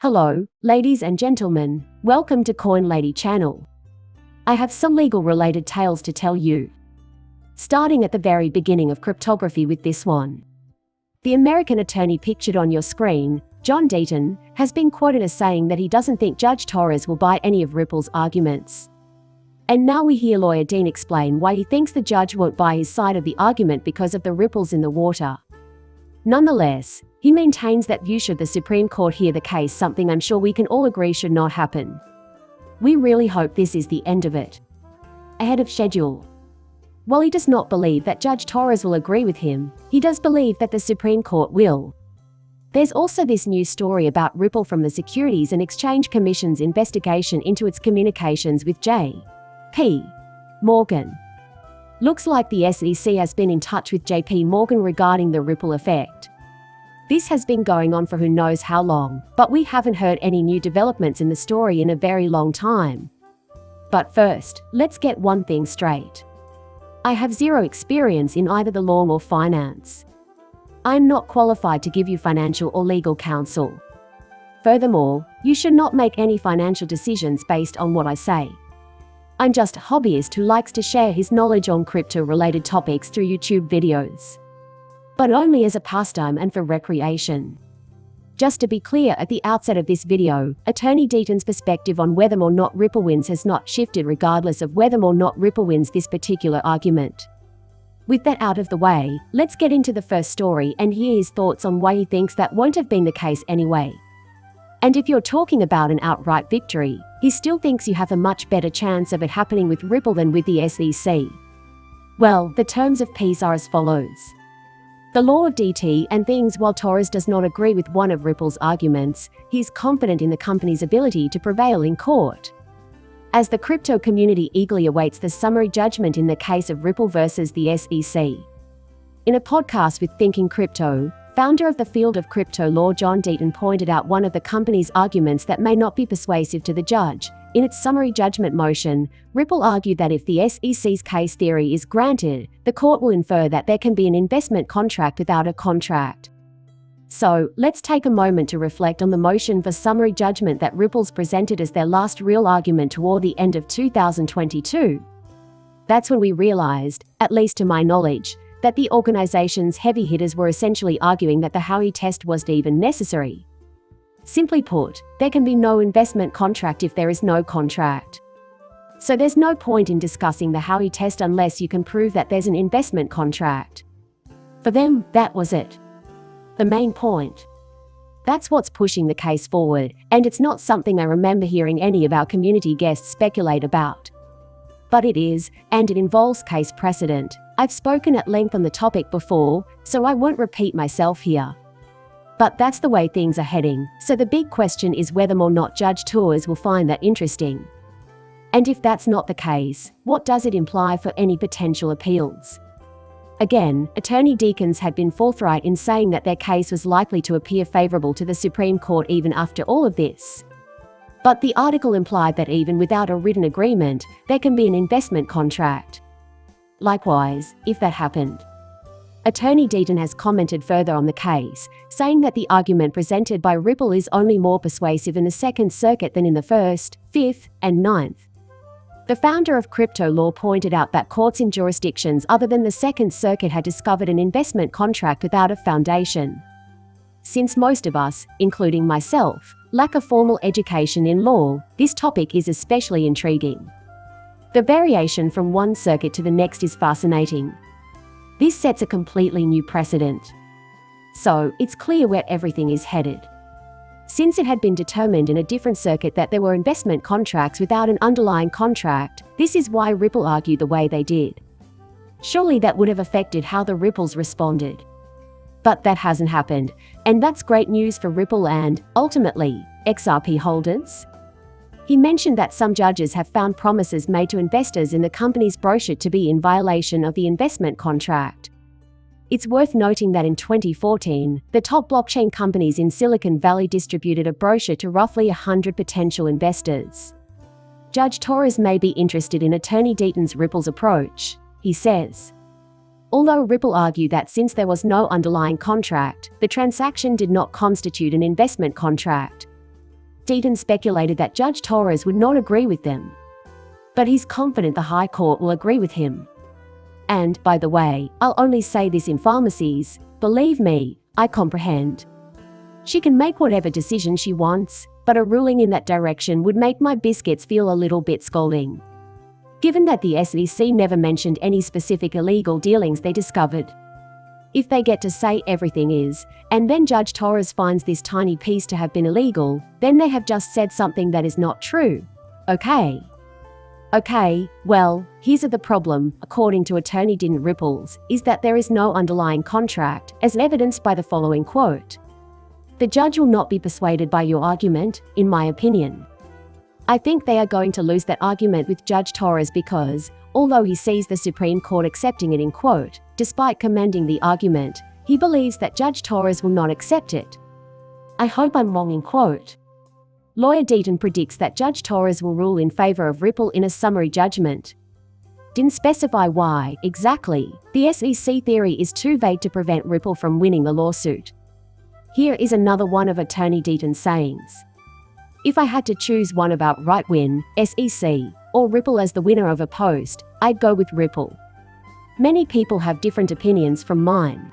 Hello, ladies and gentlemen, welcome to Coin Lady channel. I have some legal related tales to tell you. Starting at the very beginning of cryptography with this one. The American attorney pictured on your screen, John Deaton, has been quoted as saying that he doesn't think Judge Torres will buy any of Ripple's arguments. And now we hear lawyer Dean explain why he thinks the judge won't buy his side of the argument because of the ripples in the water. Nonetheless, he maintains that view should the Supreme Court hear the case, something I'm sure we can all agree should not happen. We really hope this is the end of it. Ahead of schedule. While he does not believe that Judge Torres will agree with him, he does believe that the Supreme Court will. There's also this news story about Ripple from the Securities and Exchange Commission's investigation into its communications with J.P. Morgan. Looks like the SEC has been in touch with J.P. Morgan regarding the Ripple effect. This has been going on for who knows how long, but we haven't heard any new developments in the story in a very long time. But first, let's get one thing straight. I have zero experience in either the law or finance. I am not qualified to give you financial or legal counsel. Furthermore, you should not make any financial decisions based on what I say. I'm just a hobbyist who likes to share his knowledge on crypto-related topics through YouTube videos. But only as a pastime and for recreation. Just to be clear at the outset of this video, Attorney Deaton's perspective on whether or not Ripple wins has not shifted regardless of whether or not Ripple wins this particular argument. With that out of the way, let's get into the first story and hear his thoughts on why he thinks that won't have been the case anyway. And if you're talking about an outright victory, he still thinks you have a much better chance of it happening with Ripple than with the SEC. Well, the terms of peace are as follows. The law of DT and things. While Torres does not agree with one of Ripple's arguments, he is confident in the company's ability to prevail in court. As the crypto community eagerly awaits the summary judgment in the case of Ripple versus the SEC. In a podcast with Thinking Crypto, founder of the field of crypto law John Deaton pointed out one of the company's arguments that may not be persuasive to the judge. In its summary judgment motion, Ripple argued that if the SEC's case theory is granted, the court will infer that there can be an investment contract without a contract. So, let's take a moment to reflect on the motion for summary judgment that Ripple's presented as their last real argument toward the end of 2022. That's when we realized, at least to my knowledge, that the organization's heavy hitters were essentially arguing that the Howey test wasn't even necessary. Simply put, there can be no investment contract if there is no contract. So there's no point in discussing the Howey test unless you can prove that there's an investment contract. For them, that was it. The main point. That's what's pushing the case forward, and it's not something I remember hearing any of our community guests speculate about. But it is, and it involves case precedent. I've spoken at length on the topic before, so I won't repeat myself here. But that's the way things are heading, so the big question is whether or not Judge Torres will find that interesting. And if that's not the case, what does it imply for any potential appeals? Again, Attorney Deaton had been forthright in saying that their case was likely to appear favorable to the Supreme Court even after all of this. But the article implied that even without a written agreement, there can be an investment contract. Likewise, if that happened. Attorney Deaton has commented further on the case, saying that the argument presented by Ripple is only more persuasive in the Second Circuit than in the First, Fifth, and Ninth. The founder of crypto law pointed out that courts in jurisdictions other than the Second Circuit had discovered an investment contract without a foundation. Since most of us, including myself, lack a formal education in law, this topic is especially intriguing. The variation from one circuit to the next is fascinating. This sets a completely new precedent. So, it's clear where everything is headed. Since it had been determined in a different circuit that there were investment contracts without an underlying contract, this is why Ripple argued the way they did. Surely that would have affected how the Ripples responded. But that hasn't happened, and that's great news for Ripple and, ultimately, XRP holders. He mentioned that some judges have found promises made to investors in the company's brochure to be in violation of the investment contract. It's worth noting that in 2014, the top blockchain companies in Silicon Valley distributed a brochure to roughly 100 potential investors. Judge Torres may be interested in Attorney Deaton's Ripple's approach, he says. Although Ripple argued that since there was no underlying contract, the transaction did not constitute an investment contract. Deaton speculated that Judge Torres would not agree with them. But he's confident the High Court will agree with him. And, by the way, I'll only say this in pharmacies, believe me, I comprehend. She can make whatever decision she wants, but a ruling in that direction would make my biscuits feel a little bit scalding. Given that the SEC never mentioned any specific illegal dealings they discovered. If they get to say everything is, and then Judge Torres finds this tiny piece to have been illegal, then they have just said something that is not true. Okay, well, here's the problem, according to attorney Deaton Ripples, is that there is no underlying contract, as evidenced by the following quote. The judge will not be persuaded by your argument, in my opinion. I think they are going to lose that argument with Judge Torres because, although he sees the Supreme Court accepting it in quote, despite commending the argument, he believes that Judge Torres will not accept it. I hope I'm wrong in quote. Lawyer Deaton predicts that Judge Torres will rule in favor of Ripple in a summary judgment. Didn't specify why, exactly. The SEC theory is too vague to prevent Ripple from winning the lawsuit. Here is another one of attorney Deaton's sayings. If I had to choose one about right-win, SEC, or Ripple as the winner of a post, I'd go with Ripple. Many people have different opinions from mine.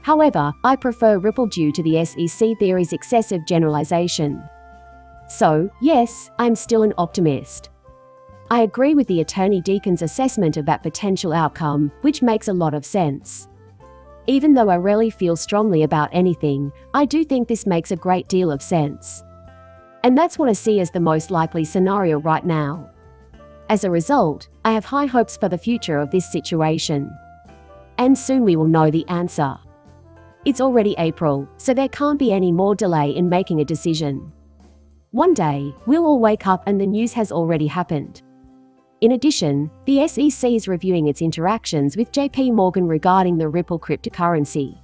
However, I prefer Ripple due to the SEC theory's excessive generalization. So, yes, I'm still an optimist. I agree with the attorney Deaton's assessment of that potential outcome, which makes a lot of sense. Even though I rarely feel strongly about anything, I do think this makes a great deal of sense. And that's what I see as the most likely scenario right now. As a result, I have high hopes for the future of this situation. And soon we will know the answer. It's already April, so there can't be any more delay in making a decision. One day, we'll all wake up and the news has already happened. In addition, the SEC is reviewing its interactions with JP Morgan regarding the Ripple cryptocurrency.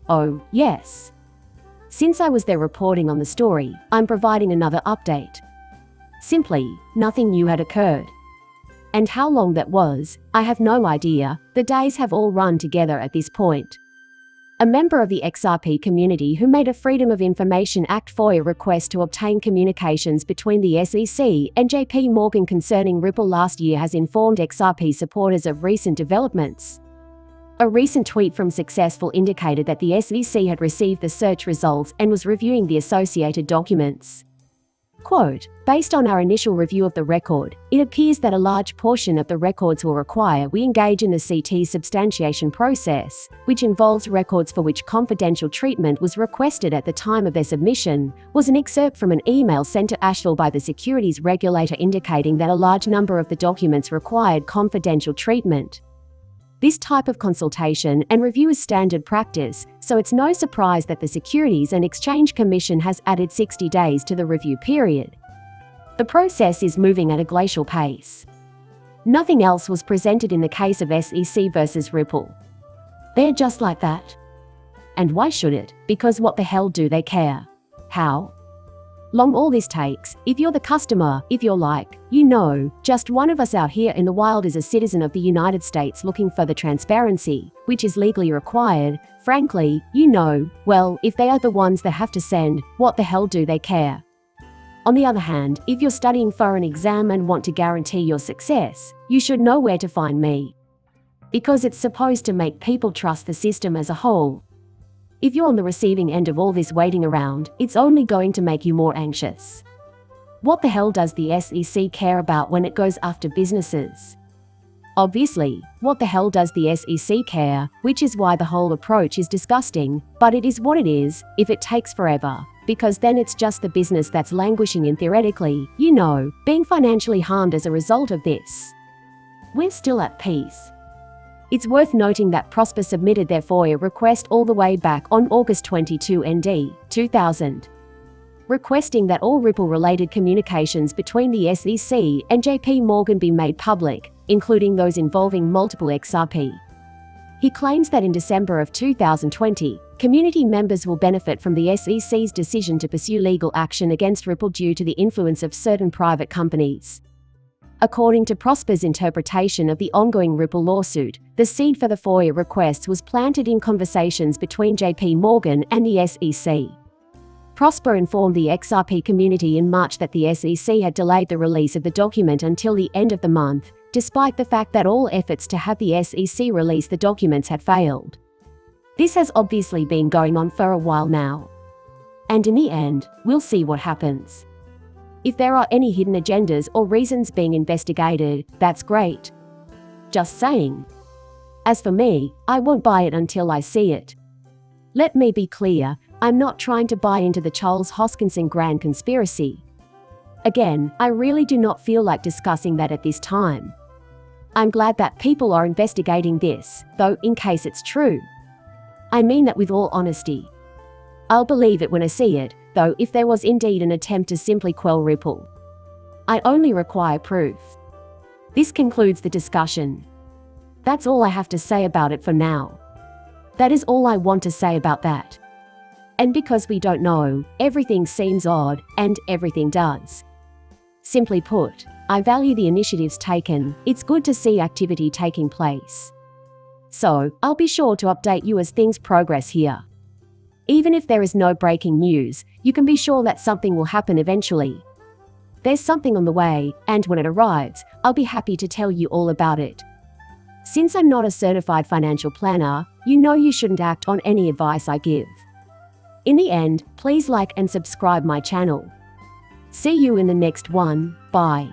Oh, yes. Since I was there reporting on the story, I'm providing another update. Simply, nothing new had occurred. And how long that was, I have no idea, the days have all run together at this point. A member of the XRP community who made a Freedom of Information Act FOIA request to obtain communications between the SEC and JP Morgan concerning Ripple last year has informed XRP supporters of recent developments. A recent tweet from Successful indicated that the SEC had received the search results and was reviewing the associated documents. Quote, based on our initial review of the record, it appears that a large portion of the records will require we engage in the CT substantiation process, which involves records for which confidential treatment was requested at the time of their submission, was an excerpt from an email sent to Asheville by the securities regulator indicating that a large number of the documents required confidential treatment. This type of consultation and review is standard practice, so it's no surprise that the Securities and Exchange Commission has added 60 days to the review period. The process is moving at a glacial pace. Nothing else was presented in the case of SEC versus Ripple. They're just like that. And why should it? Because what the hell do they care? How long all this takes, if you're the customer, if you're like, just one of us out here in the wild is a citizen of the United States looking for the transparency, which is legally required, frankly, well, if they are the ones that have to send, what the hell do they care? On the other hand, if you're studying for an exam and want to guarantee your success, you should know where to find me. Because it's supposed to make people trust the system as a whole. If you're on the receiving end of all this waiting around, it's only going to make you more anxious. What the hell does the SEC care about when it goes after businesses? Obviously, what the hell does the SEC care, which is why the whole approach is disgusting, but it is what it is, if it takes forever, because then it's just the business that's languishing in theoretically, being financially harmed as a result of this. We're still at peace. It's worth noting that Prosper submitted their FOIA request all the way back on August 22 ND, 2000. Requesting that all Ripple-related communications between the SEC and JP Morgan be made public, including those involving multiple XRP. He claims that in December of 2020, community members will benefit from the SEC's decision to pursue legal action against Ripple due to the influence of certain private companies. According to Prosper's interpretation of the ongoing Ripple lawsuit, the seed for the FOIA requests was planted in conversations between JP Morgan and the SEC. Prosper informed the XRP community in March that the SEC had delayed the release of the document until the end of the month, despite the fact that all efforts to have the SEC release the documents had failed. This has obviously been going on for a while now. And in the end, we'll see what happens. If there are any hidden agendas or reasons being investigated, that's great. Just saying. As for me, I won't buy it until I see it. Let me be clear, I'm not trying to buy into the Charles Hoskinson grand conspiracy. Again, I really do not feel like discussing that at this time. I'm glad that people are investigating this, though, in case it's true. I mean that with all honesty. I'll believe it when I see it, though, if there was indeed an attempt to simply quell Ripple. I only require proof. This concludes the discussion. That's all I have to say about it for now. That is all I want to say about that. And because we don't know, everything seems odd, and everything does. Simply put, I value the initiatives taken. It's good to see activity taking place. So, I'll be sure to update you as things progress here. Even if there is no breaking news, you can be sure that something will happen eventually. There's something on the way, and when it arrives, I'll be happy to tell you all about it. Since I'm not a certified financial planner, you know you shouldn't act on any advice I give. In the end, please like and subscribe my channel. See you in the next one. Bye.